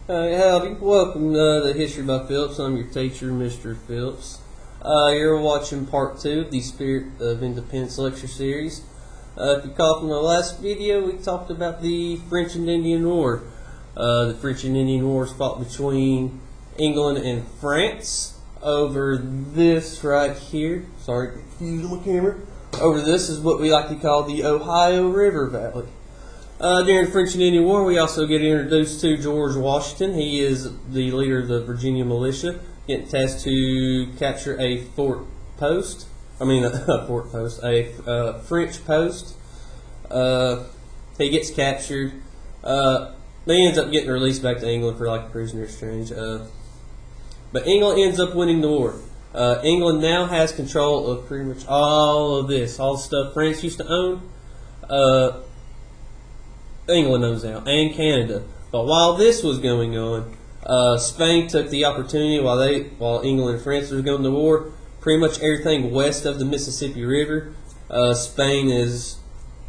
Howdy, welcome to History by Phillips. I'm your teacher, Mr. Phillips. You're watching part 2 of the Spirit of Independence lecture series. If you caught from the last video, we talked about the French and Indian War. The French and Indian War was fought between England and France over this right here. Sorry, confused my camera. Over this is what we like to call the Ohio River Valley. During the French and Indian War, we also get introduced to George Washington. He is the leader of the Virginia militia, getting tasked to capture a French post. He gets captured. He ends up getting released back to England for like a prisoner exchange. But England ends up winning the war. England now has control of pretty much all of this, all the stuff France used to own. England owns now, and Canada. But while this was going on, Spain took the opportunity while England and France was going to war. Pretty much everything west of the Mississippi River, Spain is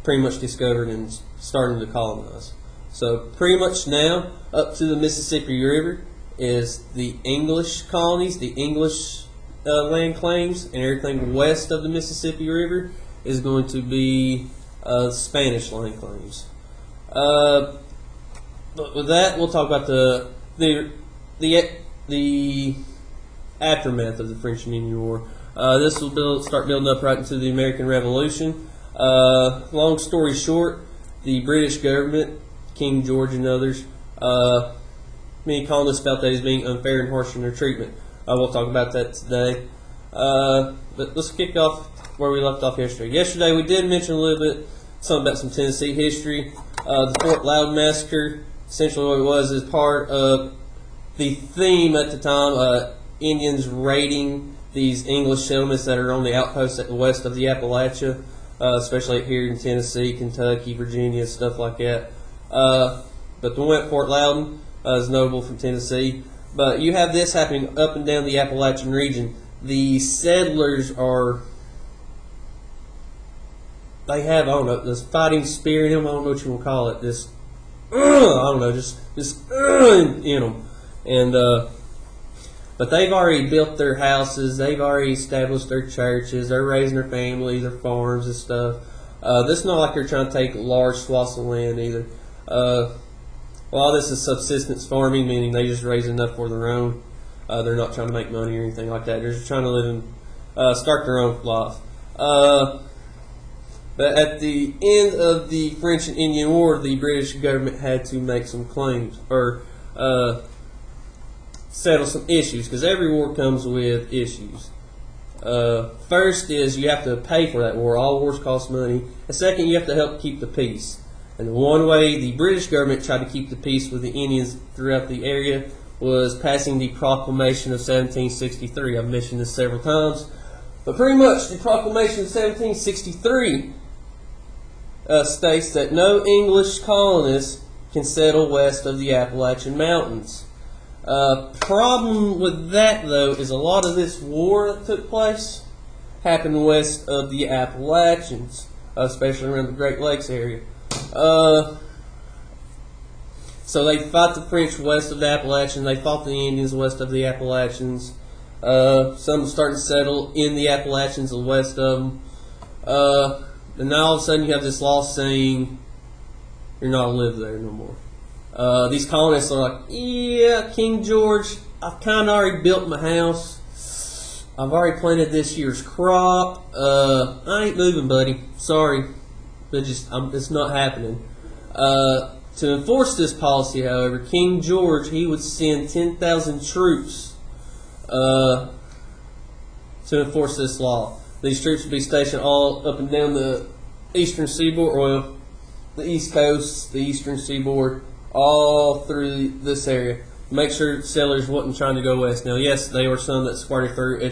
pretty much discovered and starting to colonize. So pretty much now, up to the Mississippi River is the English colonies, the English land claims, and everything west of the Mississippi River is going to be Spanish land claims. But with that, we'll talk about the aftermath of the French and Indian War. This will start building up right into the American Revolution. Long story short, the British government, King George and others, many colonists felt that he was being unfair and harsh in their treatment. We'll talk about that today. But let's kick off where we left off yesterday. Yesterday we did mention a little bit something about some Tennessee history. The Fort Loudoun Massacre, essentially what it was, is part of the theme at the time, Indians raiding these English settlements that are on the outposts at the west of the Appalachia, especially here in Tennessee, Kentucky, Virginia, stuff like that. But the one at Fort Loudoun is notable from Tennessee. But you have this happening up and down the Appalachian region. The settlers they have, I don't know, this fighting spirit in them. I don't know what you want to call it. This, I don't know, just in them. And but they've already built their houses. They've already established their churches. They're raising their families, their farms and stuff. This is not like they're trying to take large swaths of land either. Well, this is subsistence farming, meaning they just raise enough for their own. They're not trying to make money or anything like that. They're just trying to live and start their own life. But at the end of the French and Indian War, the British government had to make some claims or settle some issues, because every war comes with issues. First is you have to pay for that war. All wars cost money. And second, you have to help keep the peace. And one way the British government tried to keep the peace with the Indians throughout the area was passing the Proclamation of 1763. I've mentioned this several times. But pretty much the Proclamation of 1763 states that no English colonists can settle west of the Appalachian Mountains. Problem with that, though, is a lot of this war that took place happened west of the Appalachians, especially around the Great Lakes area. So they fought the French west of the Appalachians. They fought the Indians west of the Appalachians. Some started to settle in the Appalachians and west of them. And now all of a sudden you have this law saying you're not to live there no more. These colonists are like, yeah, King George, I've kind of already built my house. I've already planted this year's crop. I ain't moving, buddy. Sorry. But it's not happening. To enforce this policy, however, King George, he would send 10,000 troops to enforce this law. These troops would be stationed all up and down the eastern seaboard, or the east coast, the eastern seaboard, all through this area. Make sure settlers wasn't trying to go west. Now, yes, there were some that squirted through.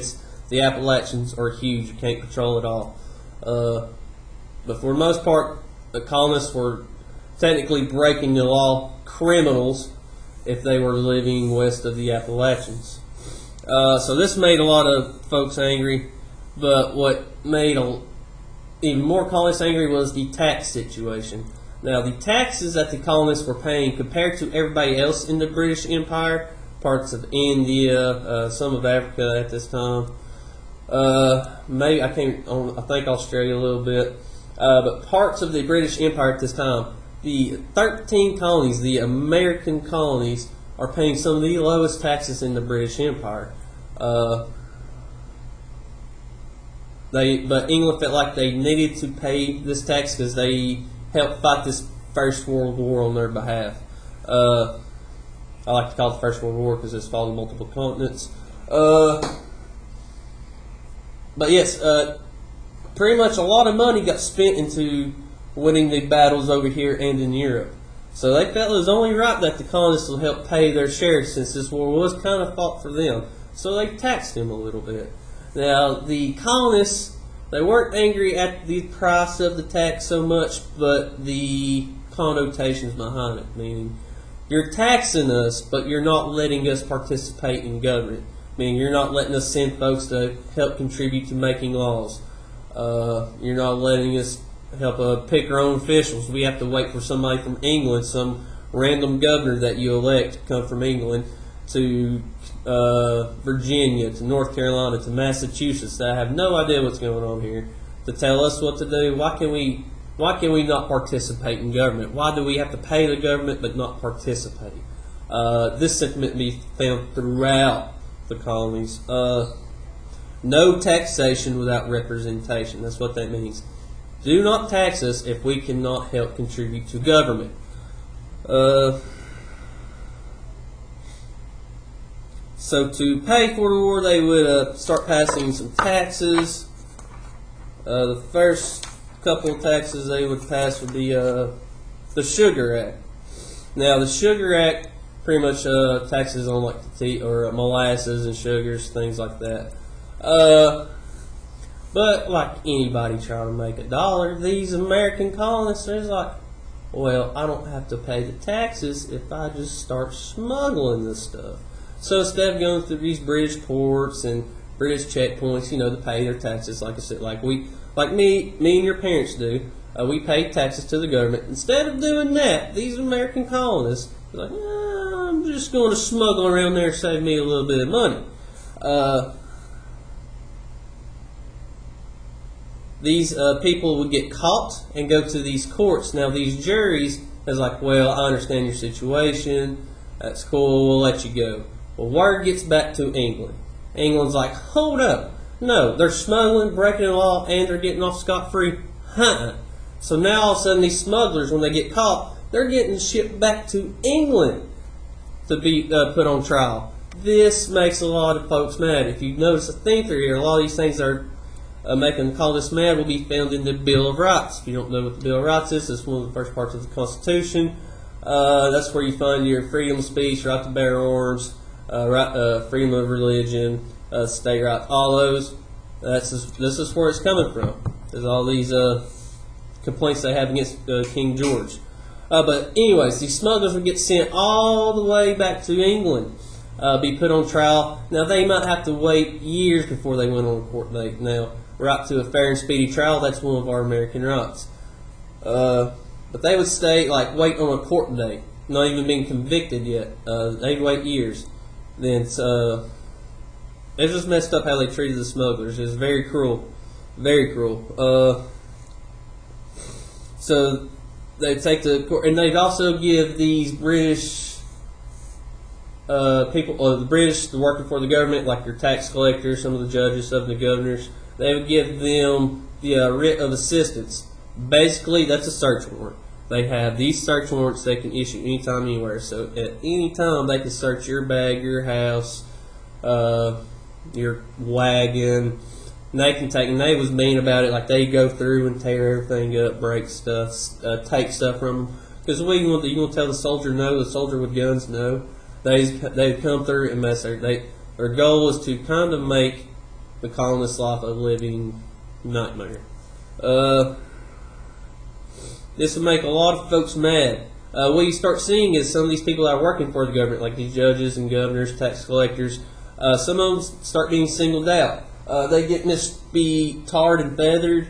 The Appalachians are huge. You can't control it all. But for the most part, the colonists were technically breaking the law, criminals, if they were living west of the Appalachians. So this made a lot of folks angry. But what made even more colonists angry was the tax situation. Now, the taxes that the colonists were paying compared to everybody else in the British Empire, parts of India, some of Africa at this time, maybe I think Australia a little bit, but parts of the British Empire at this time, the 13 colonies, the American colonies, are paying some of the lowest taxes in the British Empire. But England felt like they needed to pay this tax because they helped fight this First World War on their behalf. I like to call it the First World War because it's fought on multiple continents. But yes, pretty much a lot of money got spent into winning the battles over here and in Europe. So they felt it was only right that the colonists would help pay their share since this war was kind of fought for them. So they taxed them a little bit. Now, the colonists, they weren't angry at the price of the tax so much, but the connotations behind it, meaning you're taxing us, but you're not letting us participate in government. Meaning you're not letting us send folks to help contribute to making laws. You're not letting us help pick our own officials. We have to wait for somebody from England, some random governor that you elect to come from England to Virginia, to North Carolina, to Massachusetts, that have no idea what's going on here, to tell us what to do. Why can we not participate in government? Why do we have to pay the government but not participate? This sentiment can be found throughout the colonies. No taxation without representation. That's what that means. Do not tax us if we cannot help contribute to government. So to pay for the war, they would start passing some taxes. The first couple of taxes they would pass would be the Sugar Act. Now, the Sugar Act pretty much taxes on like the tea or molasses and sugars, things like that. But like anybody trying to make $1, these American colonists are like, well, I don't have to pay the taxes if I just start smuggling this stuff. So instead of going through these British ports and British checkpoints, to pay their taxes, like I said, like me and your parents do, we pay taxes to the government. Instead of doing that, these American colonists are like, I'm just going to smuggle around there and save me a little bit of money. These people would get caught and go to these courts. Now, these juries is like, well, I understand your situation. That's cool. We'll let you go. Well, word gets back to England. England's like, hold up. No, they're smuggling, breaking the law, and they're getting off scot-free. So now all of a sudden these smugglers, when they get caught, they're getting shipped back to England to be put on trial. This makes a lot of folks mad. If you notice a theme through here, a lot of these things that are making the colonists mad will be found in the Bill of Rights. If you don't know what the Bill of Rights is, it's one of the first parts of the Constitution. That's where you find your freedom of speech, right to bear arms, freedom of religion, state rights, all those. This is where it's coming from. There's all these complaints they have against King George. But anyways, these smugglers would get sent all the way back to England, be put on trial. Now they might have to wait years before they went on a court date. Now, right to a fair and speedy trial, that's one of our American rights. But they would stay, wait on a court date, not even being convicted yet. They'd wait years. Then it's just messed up how they treated the smugglers. It's very cruel. Very cruel. So they'd take the court, and they'd also give these British people, the British working for the government, like your tax collectors, some of the judges, some of the governors, they would give them the writ of assistance. Basically, that's a search warrant. They have these search warrants they can issue anytime, anywhere. So at any time, they can search your bag, your house, your wagon. And they can take, and they was mean about it. Like they go through and tear everything up, break stuff, take stuff from them. Because you want to tell the soldier no, the soldier with guns no. They'd come through and mess their. Their goal was to kind of make the colonist's life a living nightmare. This would make a lot of folks mad. What you start seeing is some of these people that are working for the government, like these judges and governors, tax collectors, some of them start being singled out. They get be tarred and feathered.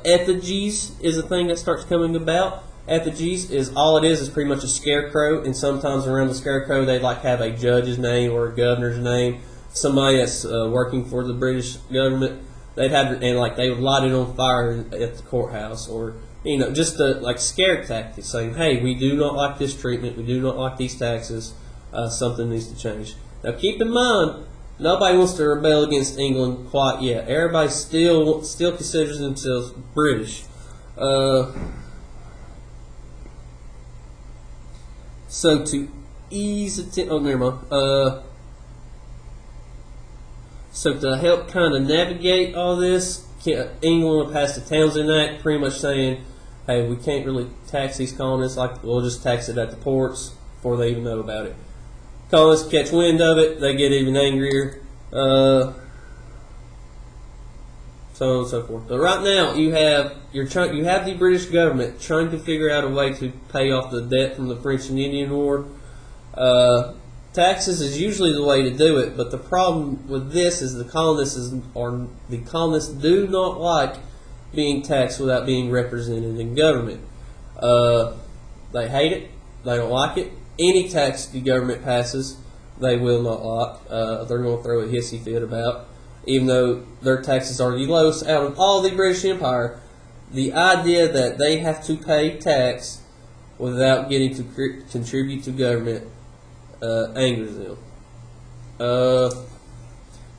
Effigies is a thing that starts coming about. effigies is all it is pretty much a scarecrow, and sometimes around the scarecrow they'd like have a judge's name or a governor's name, somebody that's working for the British government. They'd have, and like they would light it on fire at the courthouse, or just like scare tactics, saying, "Hey, we do not like this treatment. We do not like these taxes. Something needs to change." Now, keep in mind, nobody wants to rebel against England quite yet. Everybody still considers themselves British. So to ease it, never mind. So to help kind of navigate all this, England passed the Townshend Act, pretty much saying, "Hey, we can't really tax these colonists. Like we'll just tax it at the ports before they even know about it." Colonists catch wind of it, they get even angrier, so on and so forth. But right now, you have the British government trying to figure out a way to pay off the debt from the French and Indian War. Taxes is usually the way to do it, but the problem with this is the colonists do not like being taxed without being represented in government. They hate it. They don't like it. Any tax the government passes, they will not like. They're going to throw a hissy fit about, even though their taxes are the lowest out of all the British Empire. The idea that they have to pay tax without getting to contribute to government angers them.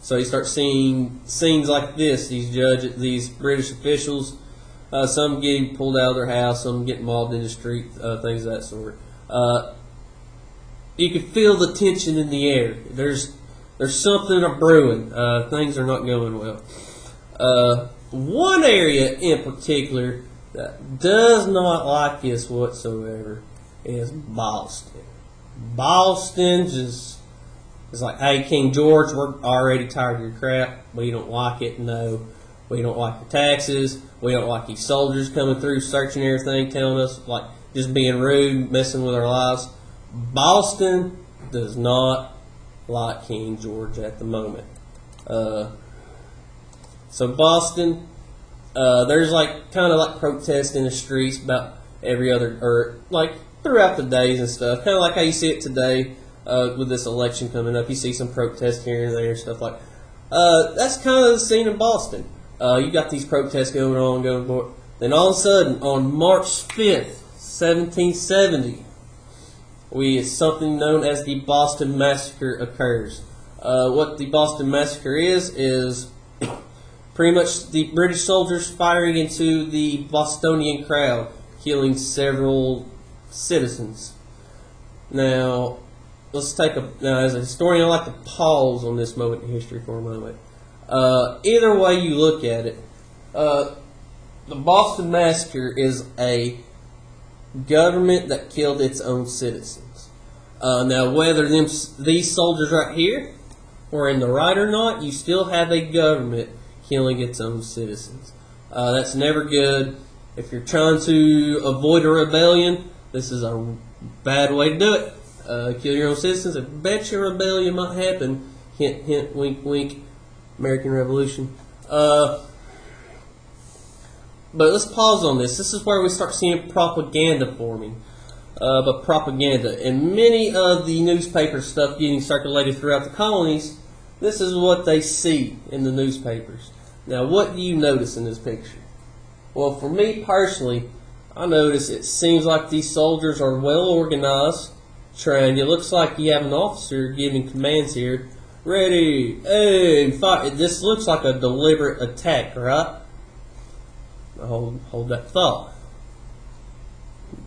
So you start seeing scenes like this. These British officials, some getting pulled out of their house, some getting mobbed in the street, things of that sort. You can feel the tension in the air. There's something brewing. Things are not going well. One area in particular that does not like this whatsoever is Boston. Boston just is like, "Hey, King George, we're already tired of your crap. We don't like it. No, we don't like the taxes. We don't like these soldiers coming through, searching everything, telling us, like, just being rude, messing with our lives." Boston does not like King George at the moment. So Boston, there's like kind of like protests in the streets about every other, or like throughout the days and stuff. Kind of like how you see it today with this election coming up. You see some protests here and there and stuff like. That's kind of the scene in Boston. You got these protests going on. Then all of a sudden, on March 5th, 1770. Something known as the Boston Massacre occurs. What the Boston Massacre is pretty much the British soldiers firing into the Bostonian crowd, killing several citizens. Now, as a historian, I like to pause on this moment in history for a moment. Either way you look at it, the Boston Massacre is a government that killed its own citizens. Now, whether these soldiers right here were in the right or not, you still have a government killing its own citizens. That's never good. If you're trying to avoid a rebellion, this is a bad way to do it. Kill your own citizens. I bet your rebellion might happen. Hint, hint, wink, wink. American Revolution. But let's pause on this. This is where we start seeing propaganda forming. But propaganda. And many of the newspaper stuff getting circulated throughout the colonies, this is what they see in the newspapers. Now, what do you notice in this picture? Well, for me personally, I notice it seems like these soldiers are well organized, trained. It looks like you have an officer giving commands here. Ready, aim, fight. This looks like a deliberate attack, right? Hold that thought.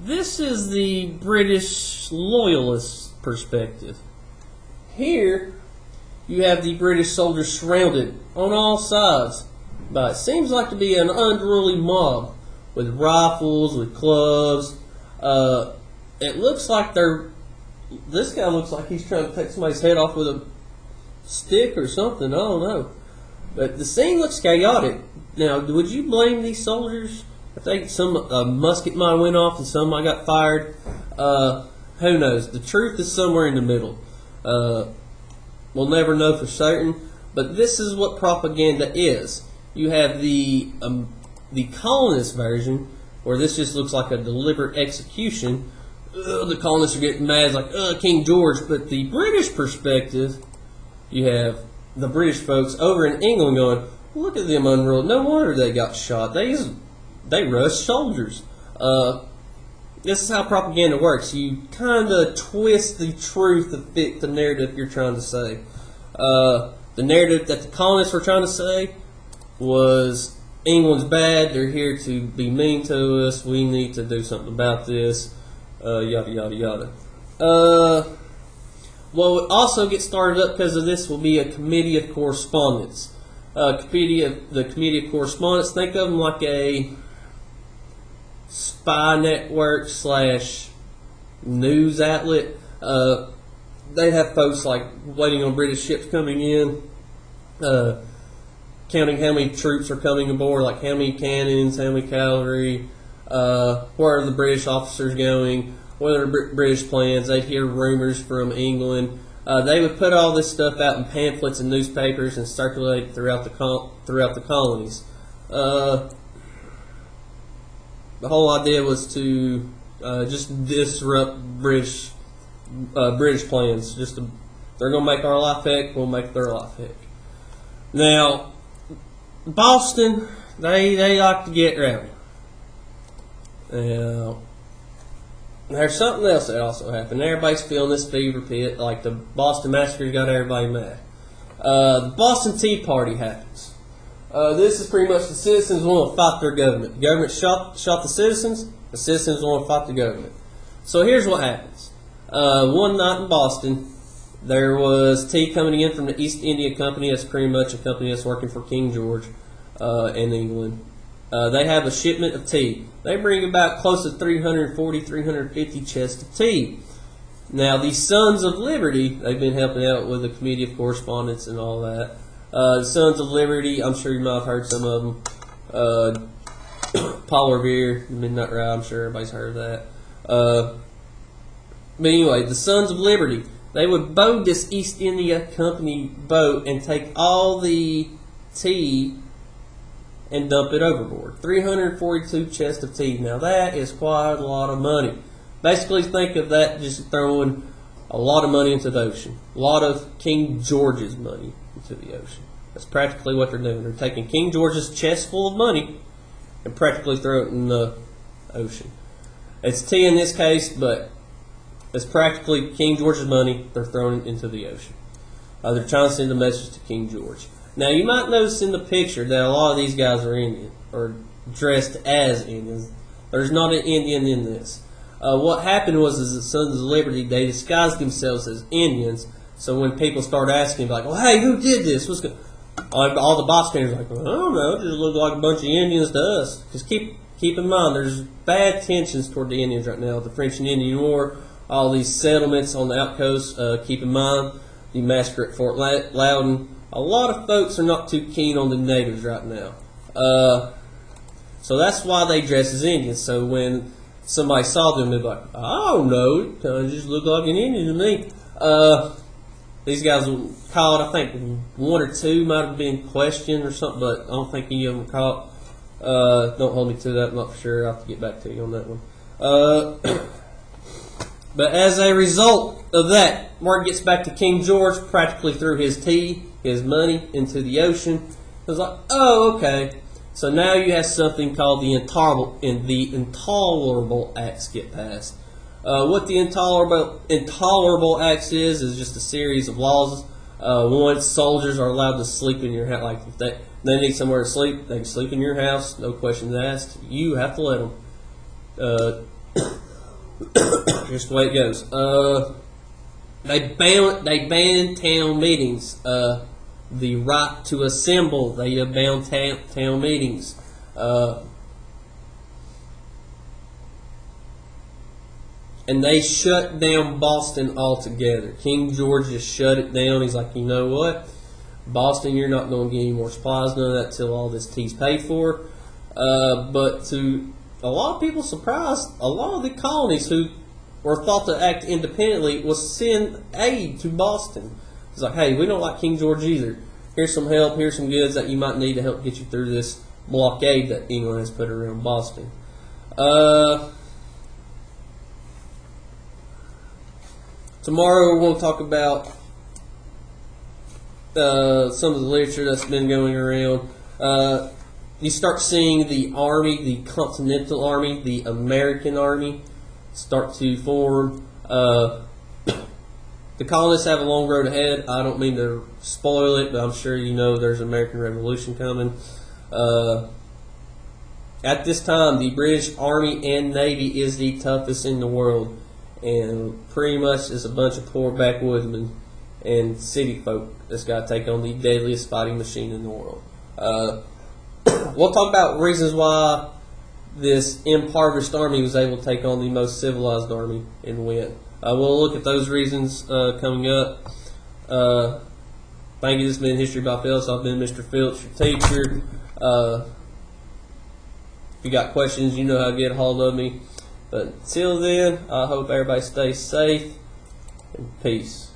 This is the British loyalist perspective. Here, you have the British soldiers surrounded on all sides by it seems like to be an unruly mob with rifles, with clubs. It looks like this guy looks like he's trying to take somebody's head off with a stick or something. I don't know. But the scene looks chaotic. Now, would you blame these soldiers? I think a musket might have went off and some might got fired. Who knows? The truth is somewhere in the middle. We'll never know for certain. But this is what propaganda is. You have the colonist version, where this just looks like a deliberate execution. The colonists are getting mad, like, King George. But the British perspective, you have the British folks over in England going, look at them unruly. No wonder they got shot. They rushed soldiers. This is how propaganda works. You kind of twist the truth to fit the narrative you're trying to say. The narrative that the colonists were trying to say was England's bad. They're here to be mean to us. We need to do something about this. Yada, yada, yada. What would also get started up because of this will be a committee of correspondence. The committee of correspondence, think of them like a spy network / news outlet. They have folks like waiting on British ships coming in, counting how many troops are coming aboard, like how many cannons, how many cavalry, where are the British officers going, what are the British plans. They'd hear rumors from England. They would put all this stuff out in pamphlets and newspapers and circulate it throughout the colonies. The whole idea was to just disrupt British plans. They're going to make our life heck, we'll make their life heck. Now, Boston, they like to get rowdy. Now, there's something else that also happened. Everybody's feeling this fever pit, like the Boston Massacre got everybody mad. The Boston Tea Party happens. This is pretty much the citizens want to fight their government. The government shot the citizens want to fight the government. So here's what happens. One night in Boston, there was tea coming in from the East India Company. That's pretty much a company that's working for King George in England. They have a shipment of tea. They bring about close to 340, 350 chests of tea. Now, the Sons of Liberty, they've been helping out with the Committee of Correspondence and all that. The Sons of Liberty, I'm sure you might have heard some of them. Paul Revere, Midnight Ride, I'm sure everybody's heard of that. But anyway, the Sons of Liberty, they would board this East India Company boat and take all the tea and dump it overboard. 342 chests of tea. Now that is quite a lot of money. Basically think of that just throwing a lot of money into the ocean. A lot of King George's money into the ocean. That's practically what they're doing. They're taking King George's chest full of money and practically throw it in the ocean. It's tea in this case, but it's practically King George's money. They're throwing it into the ocean. They're trying to send a message to King George. Now, you might notice in the picture that a lot of these guys are Indian, or dressed as Indians. There's not an Indian in this. What happened was the Sons of Liberty, they disguised themselves as Indians, so when people start asking, like, well, hey, who did this? All the bystanders are like, well, I don't know, it just looked like a bunch of Indians to us. Because keep in mind, there's bad tensions toward the Indians right now. The French and Indian War, all these settlements on the outcoast, keep in mind, the massacre at Fort Loudoun. A lot of folks are not too keen on the natives right now. So that's why they dress as Indians. So when somebody saw them, they'd be like, I don't know, it kind of just looked like an Indian to me. These guys were caught, I think one or two might have been questioned or something, but I don't think any of them were caught. Don't hold me to that, I'm not for sure. I'll have to get back to you on that one. But as a result of that, word gets back to King George, practically threw his tea, his money, into the ocean. It was like, oh, okay. So now you have something called the Intolerable Acts get passed. What the Intolerable Acts is just a series of laws. One, soldiers are allowed to sleep in your house. Like if they need somewhere to sleep, they can sleep in your house, no questions asked. You have to let them. Just the way it goes. They banned town meetings. The right to assemble, they banned town meetings. And they shut down Boston altogether. King George just shut it down. He's like, you know what? Boston, you're not going to get any more supplies, none of that, till all this tea's paid for. But to a lot of people's surprise, a lot of the colonies who were thought to act independently was send aid to Boston. It's like, hey, we don't like King George either. Here's some help, here's some goods that you might need to help get you through this blockade that England has put around Boston. Tomorrow we'll talk about some of the literature that's been going around. You start seeing the Army, the Continental Army, the American Army start to form. The colonists have a long road ahead. I don't mean to spoil it, but I'm sure you know there's an American Revolution coming. At this time, the British Army and Navy is the toughest in the world, and pretty much is a bunch of poor backwoodsmen and city folk that's got to take on the deadliest fighting machine in the world. We'll talk about reasons why this impoverished army was able to take on the most civilized army and win. We'll look at those reasons coming up. Thank you. This has been History by Phillips. I've been Mr. Phillips, your teacher. If you got questions, you know how to get a hold of me. But until then, I hope everybody stays safe and peace.